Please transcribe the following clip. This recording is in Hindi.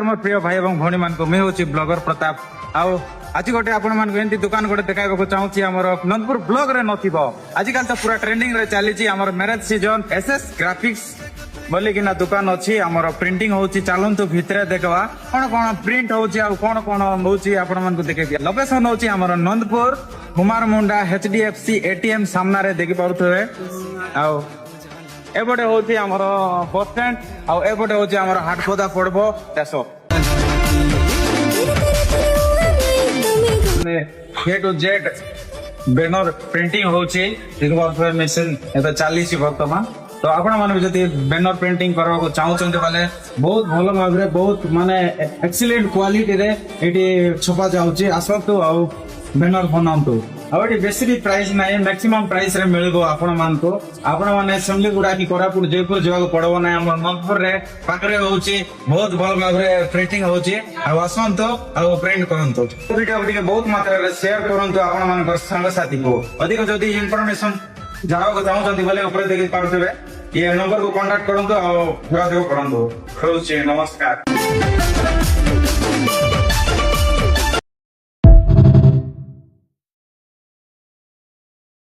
मोर प्रिय भाई एवं भौणी मान को मैं हूँ ब्लॉगर प्रताप आओ आज गोटे आपण मान एमती दुकान गोटे देखा चाहूँगी आमर नंदपुर ब्लॉग रे नथिबो आजिकल तो पूरा ट्रेंडिंग रे चली आमर मैरेज सीजन एसएस ग्राफिक्स बोलिकिना दुकान अच्छी आमर प्रिंटिंग होची चलतु भितर देखवा कौन कौन प्रिंट होची आ कौन कौन होची आपण मान को देखे लोकेशन होची आमर नंदपुर कुमार मुंडा एचडीएफसी एटीएम सामना रे देखि पारुथबे आओ एपटे होची आमर बस स्टैंड आ एपटे होची आमर हाटपदा पड़बो देश ए टू जेड बैनर प्रिंटिंग होची देखबा मेसिन एत चली वर्तमान तो आपण माने जति बैनर प्रिंटिंग करबा को चाहउछन्ते वाले बहुत भलो भाबरे बहुत माने एक्सीलेंट क्वालिटी रे एटी छपा जाउची आसंतु आ बैनर बनांतु आउटी बेसी प्राइस नाही मैक्सिमम प्राइस रे मिलबो आपण मान को आपण माने समली गुडा की कोरापुर जयपुर जाग पड़बो ना हमर नंदपुर रे पाकरे होची बहुत भलो भाबरे प्रिंटिंग होची आ आसंतु आ प्रिंट करंतु वीडियो टिके बहुत मात्रा रे शेयर करंतु आपण मान को संग साथी को अधिक जदी इंफॉर्मेशन जाओ को चाहउछन्ती बोले ऊपर देखि पारथबे ये नंबर को कांटेक्ट करंतु आ जोगाजोग करंतु नमस्कार।